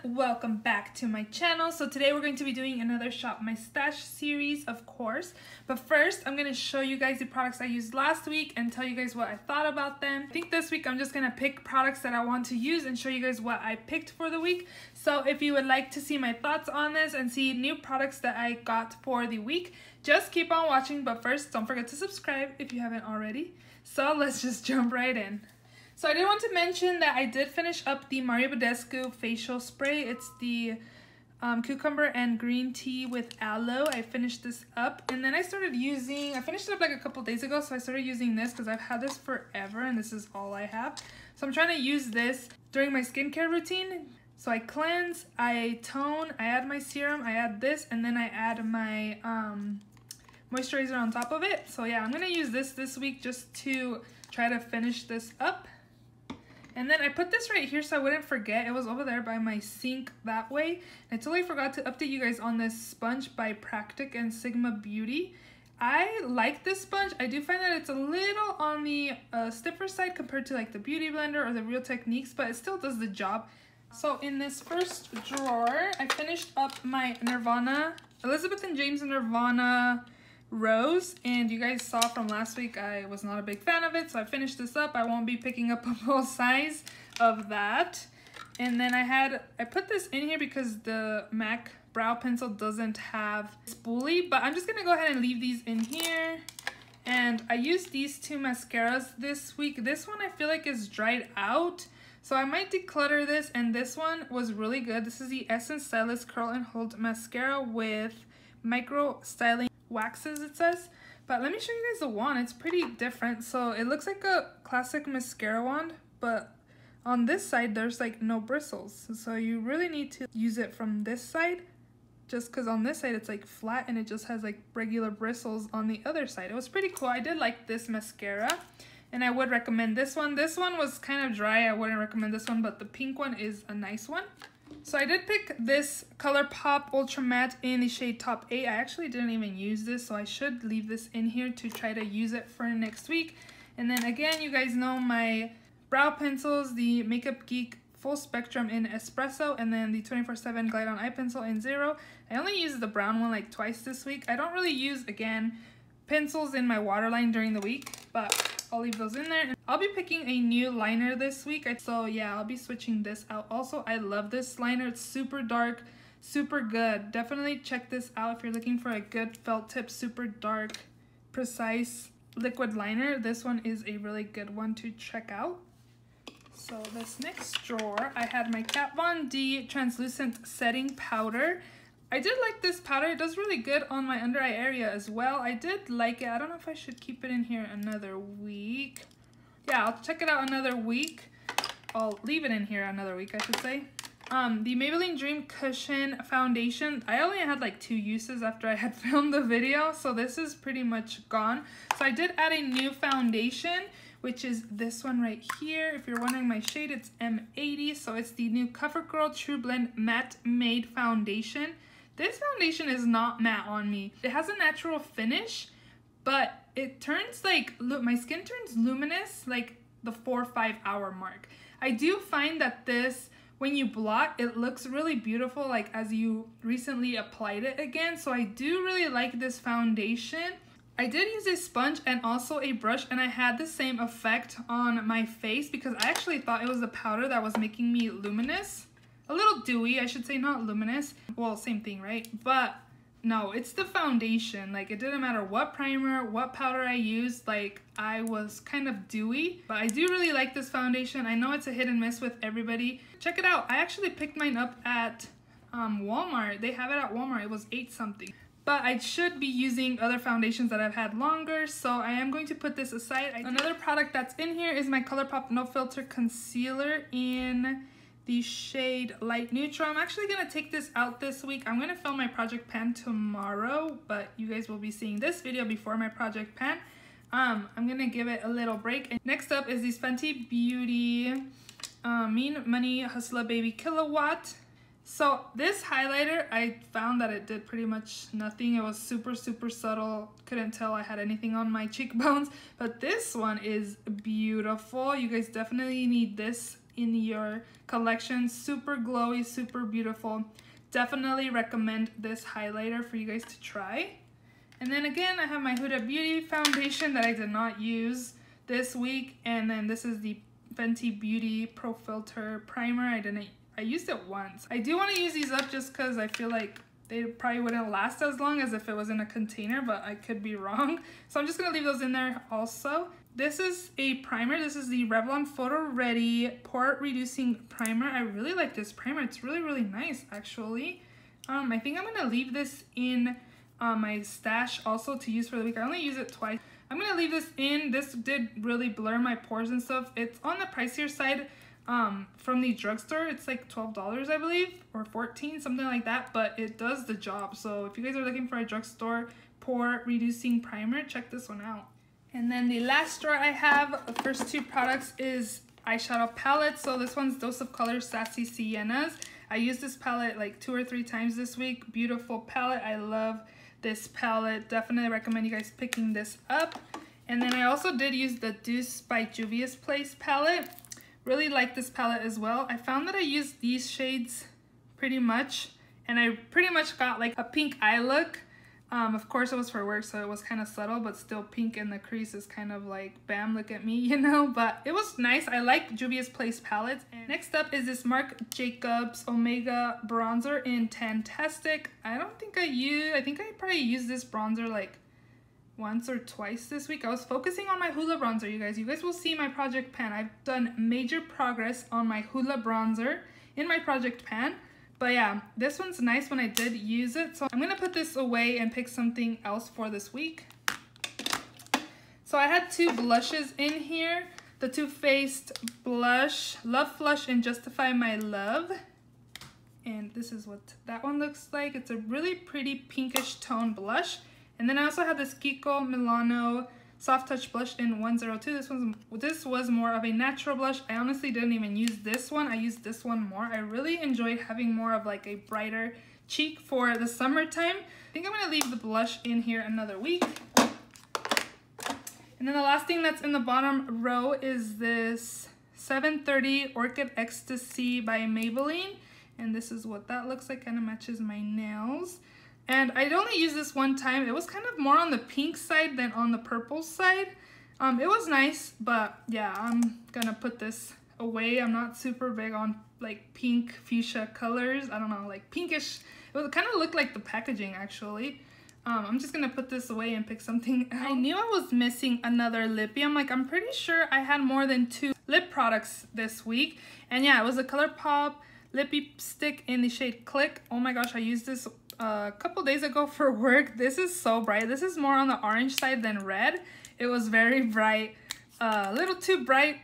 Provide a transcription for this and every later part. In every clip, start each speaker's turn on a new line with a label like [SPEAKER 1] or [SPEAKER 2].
[SPEAKER 1] welcome back to my channel. So today we're going to be doing another Shop My Stash series, of course. But first, I'm going to show you guys the products I used last week and tell you guys what I thought about them. I think this week I'm just going to pick products that I want to use and show you guys what I picked for the week. So if you would like to see my thoughts on this and see new products that I got for the week, just keep on watching. But first, don't forget to subscribe if you haven't already. So let's just jump right in. So I did want to mention that I did finish up the Mario Badescu facial spray. It's the cucumber and green tea with aloe. I finished this up and then I finished it up like a couple days ago, so I started using this because I've had this forever and this is all I have. So I'm trying to use this during my skincare routine. So I cleanse, I tone, I add my serum, I add this, and then I add my moisturizer on top of it. So yeah, I'm going to use this week just to try to finish this up. And then I put this right here so I wouldn't forget. It was over there by my sink that way. I totally forgot to update you guys on this sponge by Practic and Sigma Beauty. I like this sponge. I do find that it's a little on the stiffer side compared to like the Beauty Blender or the Real Techniques, but it still does the job. So in this first drawer, I finished up my Nirvana, Elizabeth and James Nirvana Rose, and you guys saw from last week I was not a big fan of it, so I finished this up. I won't be picking up a full size of that. And then I put this in here because the MAC brow pencil doesn't have spoolie, but I'm just gonna go ahead and leave these in here. And I used these two mascaras this week. This one I feel like is dried out, so I might declutter this, and this one was really good. This is the Essence Stylist Curl and Hold Mascara with micro styling waxes, it says. But let me show you guys the wand. It's pretty different. So it looks like a classic mascara wand, but on this side there's like no bristles, so you really need to use it from this side, just because on this side it's like flat and it just has like regular bristles on the other side. It was pretty cool. I did like this mascara and I would recommend this one. This one was kind of dry. I wouldn't recommend this one, but the pink one is a nice one. So I did pick this ColourPop Ultra Matte in the shade Top 8. I actually didn't even use this, so I should leave this in here to try to use it for next week. And then again, you guys know my brow pencils, the Makeup Geek Full Spectrum in Espresso, and then the 24/7 Glide On Eye Pencil in Zero. I only used the brown one like twice this week. I don't really use, again, pencils in my waterline during the week, but I'll leave those in there. And I'll be picking a new liner this week, so yeah, I'll be switching this out also. I love this liner. It's super dark, super good. Definitely check this out if you're looking for a good felt tip, super dark, precise liquid liner. This one is a really good one to check out. So this next drawer, I had my Kat Von D translucent setting powder. I did like this powder. It does really good on my under eye area as well. I did like it. I don't know if I should keep it in here another week. Yeah, I'll check it out another week. I'll leave it in here another week, I should say. The Maybelline Dream Cushion Foundation. I only had like 2 uses after I had filmed the video, so this is pretty much gone. So I did add a new foundation, which is this one right here. If you're wondering my shade, it's M80. So it's the new CoverGirl True Blend Matte Made Foundation. This foundation is not matte on me. It has a natural finish, but it turns like, my skin turns luminous like the 4 or 5 hour mark. I do find that this, when you blot, it looks really beautiful like as you recently applied it again. So I do really like this foundation. I did use a sponge and also a brush, and I had the same effect on my face because I actually thought it was the powder that was making me luminous. A little dewy, I should say, not luminous. Well, same thing, right? But no, it's the foundation. Like, it didn't matter what primer, what powder I used, like, I was kind of dewy. But I do really like this foundation. I know it's a hit and miss with everybody. Check it out. I actually picked mine up at Walmart. They have it at Walmart. It was 8 something. But I should be using other foundations that I've had longer, so I am going to put this aside. Another product that's in here is my ColourPop No Filter Concealer in the shade Light Neutral. I'm actually going to take this out this week. I'm going to film my project pan tomorrow, but you guys will be seeing this video before my project pan. I'm going to give it a little break. And next up is the Fenty Beauty Mean Money Hustler Baby Kilowatt. So this highlighter, I found that it did pretty much nothing. It was super, super subtle. Couldn't tell I had anything on my cheekbones. But this one is beautiful. You guys definitely need this in your collection. Super glowy, super beautiful. Definitely recommend this highlighter for you guys to try. And then again, I have my Huda Beauty foundation that I did not use this week. And then this is the Fenty Beauty Pro Filter primer. I used it once. I do want to use these up just because I feel like they probably wouldn't last as long as if it was in a container, but I could be wrong. So I'm just gonna leave those in there also. This is a primer. This is the Revlon Photo Ready Pore Reducing Primer. I really like this primer. It's really, really nice, actually. I think I'm gonna leave this in my stash also to use for the week. I only use it twice. I'm gonna leave this in. This did really blur my pores and stuff. It's on the pricier side from the drugstore. It's like $12, I believe, or $14, something like that, but it does the job. So if you guys are looking for a drugstore pore reducing primer, check this one out. And then the last drawer I have, the first two products, is eyeshadow palette. So this one's Dose of Color Sassy Siennas. I used this palette like 2 or 3 times this week. Beautiful palette. I love this palette. Definitely recommend you guys picking this up. And then I also did use the Deuce by Juvia's Place palette. Really like this palette as well. I found that I used these shades pretty much, and I pretty much got like a pink eye look. Of course it was for work, so it was kind of subtle, but still pink in the crease is kind of like, bam, look at me, you know? But it was nice. I like Juvia's Place palettes. And next up is this Marc Jacobs Omega bronzer in Tantastic. I think I probably used this bronzer like once or twice this week. I was focusing on my Hoola bronzer, you guys. You guys will see my project pan. I've done major progress on my Hoola bronzer in my project pan. But yeah, this one's nice when I did use it. So I'm gonna put this away and pick something else for this week. So I had 2 blushes in here. The Too Faced blush, Love Flush and Justify My Love. And this is what that one looks like. It's a really pretty pinkish tone blush. And then I also had this Kiko Milano Soft Touch Blush in 102. This was more of a natural blush. I honestly didn't even use this one. I used this one more. I really enjoyed having more of like a brighter cheek for the summertime. I think I'm gonna leave the blush in here another week. And then the last thing that's in the bottom row is this 730 Orchid Ecstasy by Maybelline. And this is what that looks like. Kind of matches my nails. And I'd only used this one time. It was kind of more on the pink side than on the purple side. It was nice, but yeah, I'm gonna put this away. I'm not super big on like pink fuchsia colors. I don't know, like pinkish. It kind of looked like the packaging actually. I'm just gonna put this away and pick something else. I knew I was missing another lippy. I'm pretty sure I had more than 2 lip products this week. And yeah, it was a ColourPop lippy stick in the shade Click. Oh my gosh, I used this a couple days ago for work. This is so bright. This is more on the orange side than red. It was very bright, a little too bright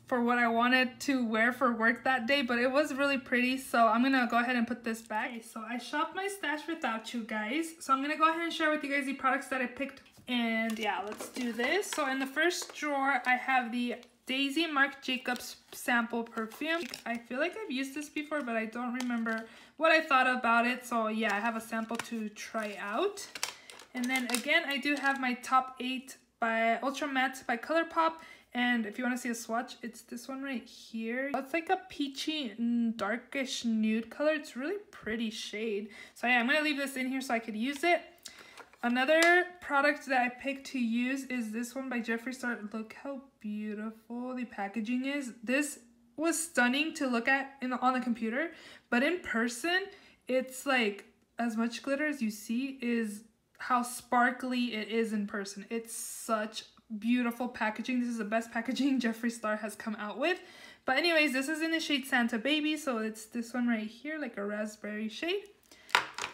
[SPEAKER 1] for what I wanted to wear for work that day, but it was really pretty. So I'm gonna go ahead and put this back. Okay, so I shopped my stash without you guys, so I'm gonna go ahead and share with you guys the products that I picked. And yeah, let's do this. So in the first drawer I have the Daisy Marc Jacobs sample perfume. I feel like I've used this before, but I don't remember what I thought about it. So yeah, I have a sample to try out. And then again, I do have my top 8 by Ultra Matte by ColourPop. And if you want to see a swatch, it's this one right here. It's like a peachy, darkish nude color. It's really pretty shade. So yeah, I'm going to leave this in here so I could use it. Another product that I picked to use is this one by Jeffree Star. Look how beautiful the packaging is. This was stunning to look at on the computer, but in person, it's like as much glitter as you see is how sparkly it is in person. It's such beautiful packaging. This is the best packaging Jeffree Star has come out with. But anyways, this is in the shade Santa Baby, so it's this one right here, like a raspberry shade.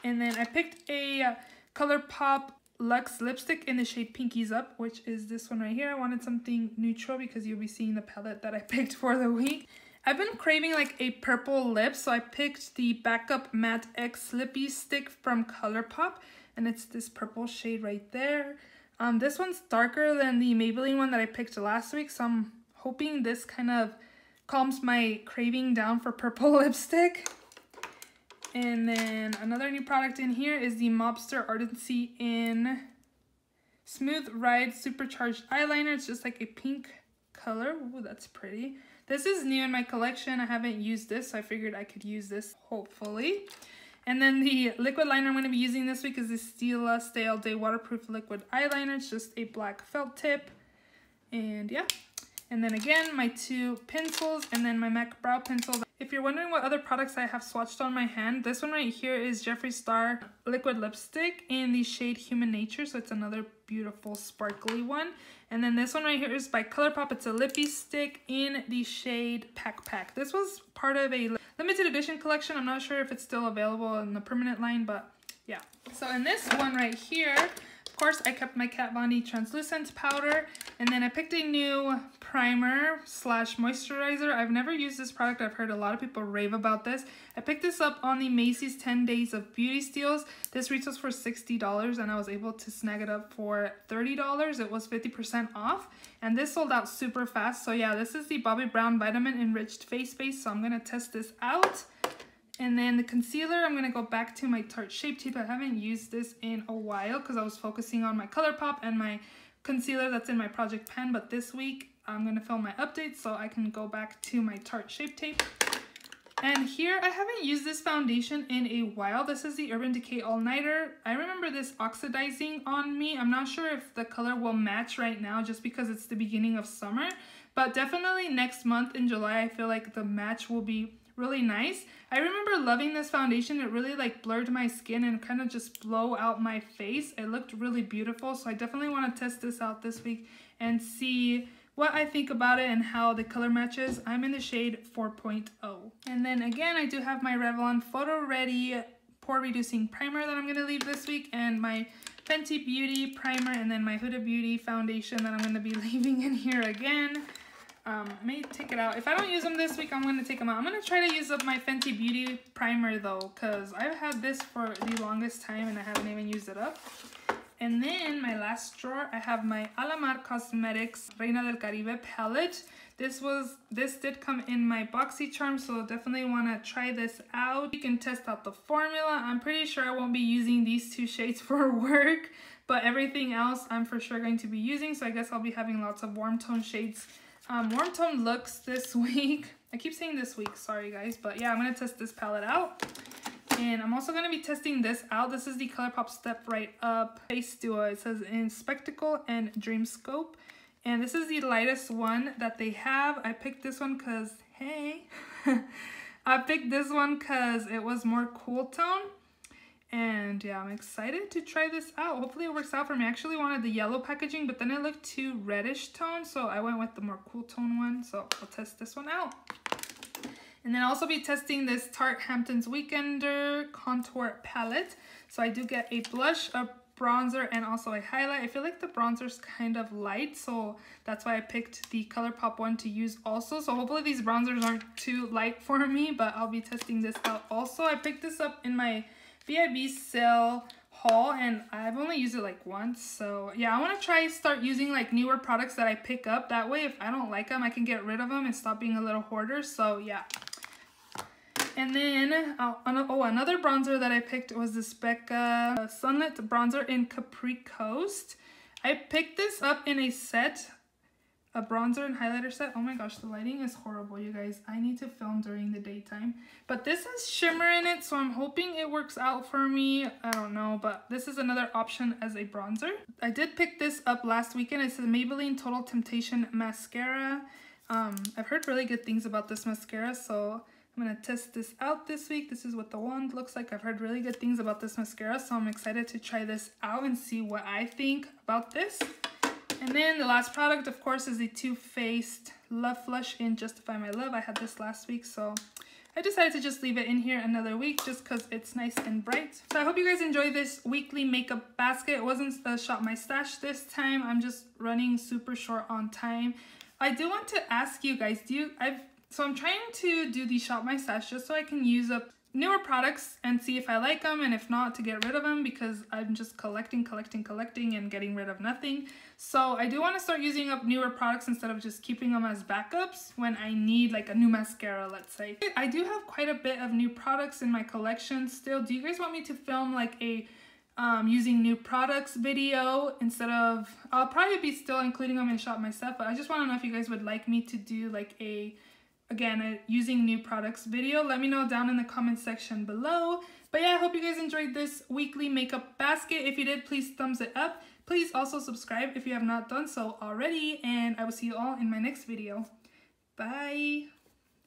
[SPEAKER 1] And then I picked a ColourPop Luxe lipstick in the shade Pinkies Up, which is this one right here. I wanted something neutral because you'll be seeing the palette that I picked for the week. I've been craving like a purple lip, so I picked the Backup Matte X Lippy Stick from ColourPop, and it's this purple shade right there. This one's darker than the Maybelline one that I picked last week, so I'm hoping this kind of calms my craving down for purple lipstick. And then another new product in here is the Mobster Ardency in Smooth Ride Supercharged Eyeliner. It's just like a pink color. Ooh, that's pretty. This is new in my collection. I haven't used this, so I figured I could use this, hopefully. And then the liquid liner I'm going to be using this week is the Stila Stay All Day Waterproof Liquid Eyeliner. It's just a black felt tip. And yeah. And then again, my 2 pencils and then my MAC brow pencil. If you're wondering what other products I have swatched on my hand, this one right here is Jeffree Star Liquid Lipstick in the shade Human Nature. So it's another beautiful sparkly one. And then this one right here is by ColourPop. It's a lippy stick in the shade Pack Pack. This was part of a limited edition collection. I'm not sure if it's still available in the permanent line, but yeah. So in this one right here, of course, I kept my Kat Von D translucent powder, and then I picked a new primer slash moisturizer. I've never used this product. I've heard a lot of people rave about this. I picked this up on the Macy's 10 Days of Beauty Steals. This retails for $60 and I was able to snag it up for $30. It was 50% off and this sold out super fast. So yeah, this is the Bobbi Brown Vitamin Enriched Face Base. So I'm gonna test this out. And then the concealer, I'm going to go back to my Tarte Shape Tape. I haven't used this in a while because I was focusing on my ColourPop and my concealer that's in my project pan. But this week, I'm going to film my updates so I can go back to my Tarte Shape Tape. And here, I haven't used this foundation in a while. This is the Urban Decay All Nighter. I remember this oxidizing on me. I'm not sure if the color will match right now just because it's the beginning of summer. But definitely next month in July, I feel like the match will be really nice. I remember loving this foundation. It really like blurred my skin and kind of just blow out my face. It looked really beautiful. So I definitely want to test this out this week and see what I think about it and how the color matches. I'm in the shade 4.0. And then again, I do have my Revlon Photo Ready Pore Reducing Primer that I'm going to leave this week, and my Fenty Beauty Primer, and then my Huda Beauty Foundation that I'm going to be leaving in here again. May take it out. If I don't use them this week, I'm going to take them out. I'm going to try to use up my Fenty Beauty Primer though, because I've had this for the longest time and I haven't even used it up. And then my last drawer, I have my Alamar Cosmetics Reina del Caribe palette. This did come in my BoxyCharm, so definitely want to try this out. You can test out the formula. I'm pretty sure I won't be using these 2 shades for work, but everything else I'm for sure going to be using, so I guess I'll be having lots of warm tone shades. Warm tone looks this week. I keep saying this week, sorry guys, but yeah, I'm going to test this palette out. And I'm also going to be testing this out. This is the ColourPop Step Right Up Face Duo. It says in Spectacle and Dreamscope. And this is the lightest one that they have. I picked this one because, hey, I picked this one because it was more cool tone. And yeah, I'm excited to try this out. Hopefully it works out for me. I actually wanted the yellow packaging, but then it looked too reddish tone, so I went with the more cool tone one. So I'll test this one out. And then I'll also be testing this Tarte Hamptons Weekender Contour Palette. So I do get a blush, a bronzer, and also a highlight. I feel like the bronzer's kind of light, so that's why I picked the ColourPop one to use also. So hopefully these bronzers aren't too light for me, but I'll be testing this out also. I picked this up in my VIB sale haul and I've only used it like once, so yeah, I want to start using like newer products that I pick up. That way if I don't like them, I can get rid of them and stop being a little hoarder. So yeah. And then another bronzer that I picked was this Becca Sunlit Bronzer in Capri Coast. I picked this up in a set, a bronzer and highlighter set. Oh my gosh, the lighting is horrible, you guys. I need to film during the daytime. But this has shimmer in it, so I'm hoping it works out for me. I don't know, but this is another option as a bronzer. I did pick this up last weekend. It's a Maybelline Total Temptation mascara. I've heard really good things about this mascara, so I'm gonna test this out this week. This is what the wand looks like. I've heard really good things about this mascara, so I'm excited to try this out and see what I think about this. And then the last product, of course, is the Too Faced Love Flush in Justify My Love. I had this last week, so I decided to just leave it in here another week just because it's nice and bright. So I hope you guys enjoy this weekly makeup basket. It wasn't a Shop My Stash this time. I'm just running super short on time. I do want to ask you guys, so I'm trying to do the Shop My Stash just so I can use up newer products and see if I like them, and if not, to get rid of them, because I'm just collecting and getting rid of nothing. So I do want to start using up newer products instead of just keeping them as backups when I need like a new mascara, let's say. I do have quite a bit of new products in my collection still. Do you guys want me to film like a using new products video instead of, I'll probably be still including them in Shop My Stuff, but I just want to know if you guys would like me to do like a again, a using new products video. Let me know down in the comment section below. But yeah, I hope you guys enjoyed this weekly makeup basket. If you did, please thumbs it up. Please also subscribe if you have not done so already, and I will see you all in my next video. Bye!